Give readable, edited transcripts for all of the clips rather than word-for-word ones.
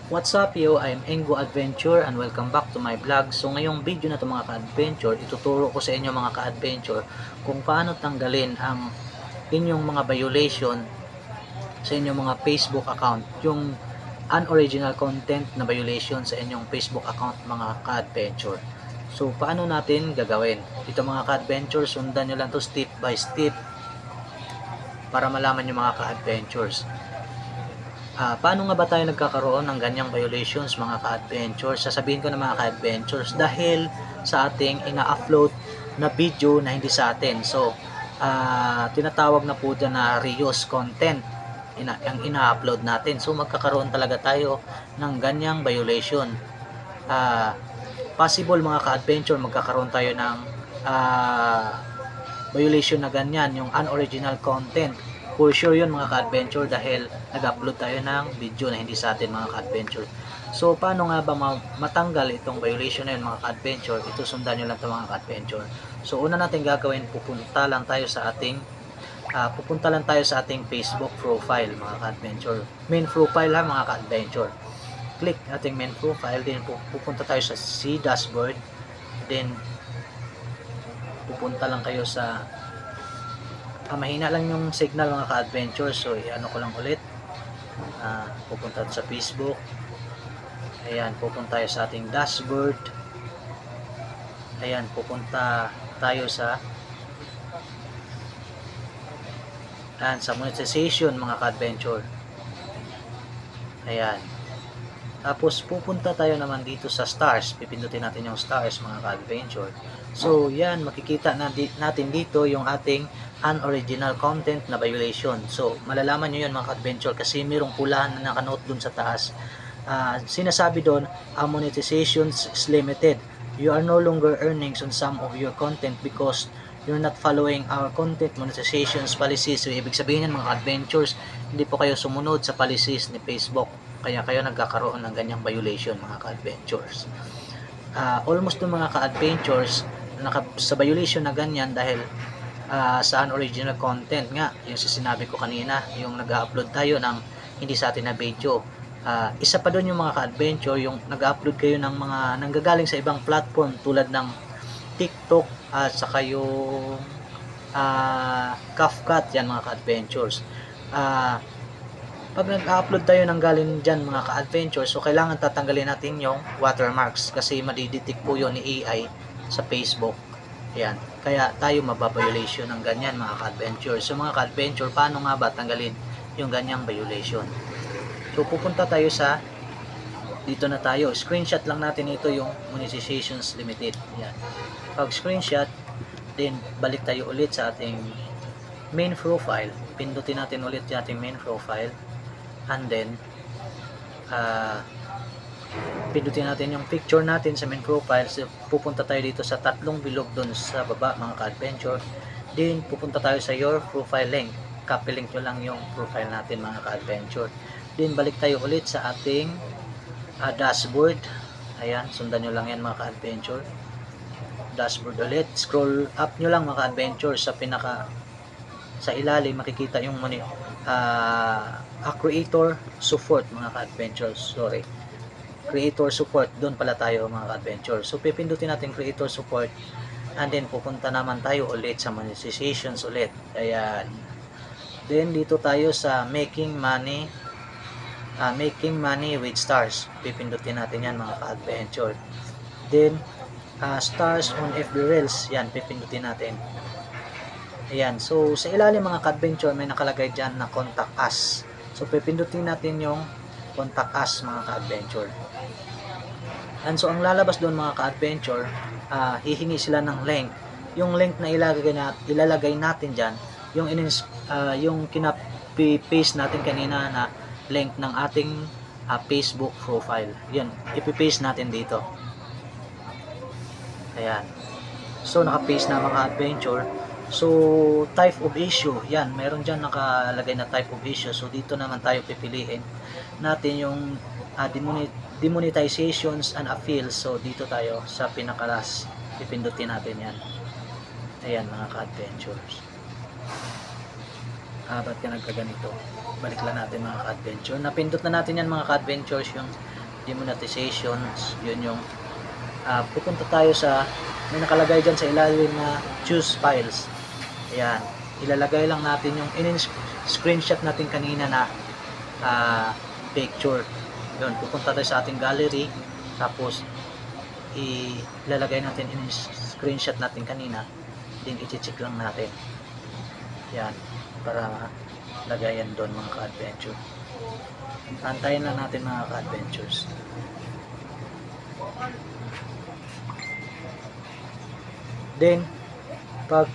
What's up yo, I'm Engo Adventure and welcome back to my vlog. So ngayong video na to mga ka-adventure, ituturo ko sa inyo mga ka-adventure kung paano tanggalin ang inyong mga violation sa inyong mga Facebook account, yung unoriginal content na violation sa inyong Facebook account mga ka-adventure. So paano natin gagawin? Ito mga ka-adventure, sundan nyo lang to step by step para malaman yung mga ka-adventures. Paano nga ba tayo nagkakaroon ng ganyang violations mga ka-adventures? Sasabihin ko na mga ka-adventures dahil sa ating ina-upload na video na hindi sa atin. So, tinatawag na po dyan na reuse content ang ina-upload natin. So, magkakaroon talaga tayo ng ganyang violation. Possible mga ka-adventure magkakaroon tayo ng violation na ganyan, yung unoriginal content. For sure yun mga ka-adventure dahil nag-upload tayo ng video na hindi sa atin mga ka-adventure. So paano nga ba matanggal itong violation na yun mga ka-adventure? Ito sundan nyo lang ito mga ka-adventure. So una natin gagawin, pupunta lang tayo sa ating Facebook profile mga ka-adventure. Main profile ha mga ka-adventure. Click ating main profile, then pupunta tayo sa C dashboard, then pupunta lang kayo sa mahina lang yung signal mga ka-adventure, so ano ko lang ulit, pupunta sa Facebook. Ayan, pupunta tayo sa ating dashboard. Ayan, pupunta tayo sa monetization mga ka-adventure. Ayan, tapos pupunta tayo naman dito sa stars, pipindutin natin yung stars mga ka-adventure. So yan, makikita natin dito yung ating unoriginal content na violation. So malalaman nyo yun mga ka-adventure kasi mayroong pulahan na nakanote dun sa taas. Sinasabi doon, monetization is limited. You are no longer earning on some of your content because you're not following our content monetizations policies. So ibig sabihin yan mga adventures, hindi po kayo sumunod sa policies ni Facebook, kaya kayo nagkakaroon ng ganyang violation mga ka-adventures. Almost ng mga ka-adventures sa violation na ganyan dahil sa unoriginal content nga, yung sinabi ko kanina, yung nag-upload tayo ng hindi sa atin na video. Isa pa doon yung mga ka-adventure, yung nag-upload kayo ng mga nanggagaling sa ibang platform tulad ng TikTok at saka yung CapCut, yan mga ka-adventures. Pag nag-upload tayo ng galing dyan mga ka-adventures, so kailangan tatanggalin natin yung watermarks kasi madidetect po yun ni AI sa Facebook. Yan, kaya tayo mababiolation ng ganyan mga ka-adventure. So mga ka-adventure, paano nga ba tanggalin yung ganyang violation? So pupunta tayo sa, dito na tayo, screenshot lang natin ito yung monetizations limited. Yan, pag screenshot, then balik tayo ulit sa ating main profile, pindutin natin ulit yung ating main profile, and then pindutin natin yung picture natin sa main profile. So, pupunta tayo dito sa tatlong bilog doon sa baba mga ka-adventure, then pupunta tayo sa your profile link, copy link nyo lang yung profile natin mga ka-adventure, then balik tayo ulit sa ating dashboard. Ayan, sundan nyo lang yan mga ka-adventure, dashboard ulit, scroll up nyo lang mga ka-adventure sa ilalim makikita yung creator support mga ka-adventure, creator support, doon pala tayo mga ka-adventure. So pipindutin natin creator support, and then pupunta naman tayo ulit sa monetizations ulit. Ayan, then dito tayo sa making money with stars, pipindutin natin yan mga ka-adventure. Then stars on FB Reels, yan pipindutin natin. Ayan, so sa ilalim mga ka-adventure may nakalagay dyan na contact us, so pipindutin natin yung contact us mga ka-adventure. And so ang lalabas doon mga ka-adventure, hihingi sila ng link. Yung link na ilalagay natin dyan, yung kina-paste natin kanina na link ng ating Facebook profile, yan ipipaste natin dito. Ayan, so naka-paste na mga adventure. So type of issue, yan meron dyan nakalagay na type of issue. So dito naman tayo pipiliin natin yung demonetizations and appeals. So dito tayo sa pinakalas, pipindutin natin yan. Ayan mga ka-adventures. Ba't ka nagkaganito? Balik lang natin mga ka-adventure. Napindot na natin yan mga ka-adventures, yung demonetizations, yun yung pupunta tayo sa, may nakalagay dyan sa ilalim na choose files. Ayan, ilalagay lang natin yung screenshot natin kanina na picture. Yun, pupunta tayo sa ating gallery, tapos ilalagay natin in screenshot natin kanina, then i-check lang natin. Yan, para lagayan doon mga ka-adventure. Antayin lang natin mga ka-adventures. Then, pag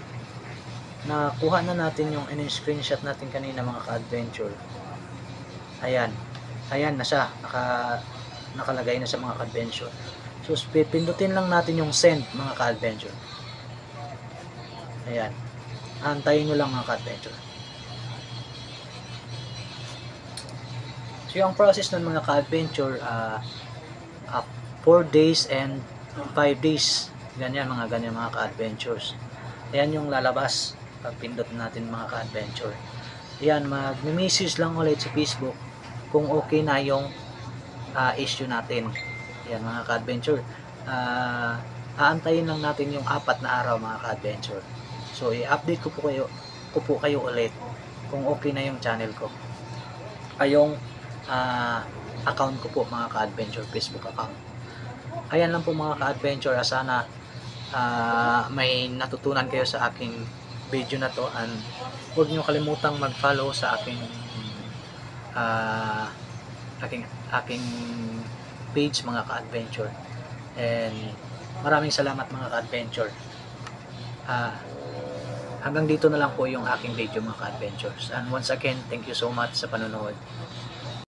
nakuha na natin yung in-screenshot natin kanina mga ka-adventure, ayan na siya, nakalagay na sa mga ka-adventure. So, pipindutin lang natin yung send mga ka-adventure. Ayan, antayin nyo lang mga ka-adventure. So, yung process ng mga ka-adventure, 4 days and 5 days, ganyan mga ka-adventures. Ayan yung lalabas pag pindot natin mga ka-adventure. Ayan, mag-message lang ulit sa Facebook kung okay na yung issue natin. Ayan mga ka-adventure, aantayin lang natin yung 4 na araw mga ka-adventure. So i-update ko po kayo ulit kung okay na yung channel ko, yung account ko po mga ka-adventure, Facebook account. Ayan lang po mga ka-adventure, sana may natutunan kayo sa aking video na to, and huwag nyo kalimutang mag-follow sa aking page mga ka-adventure. And maraming salamat mga ka-adventure. Hanggang dito na lang po yung aking video mga ka-adventures, and once again, thank you so much sa panonood.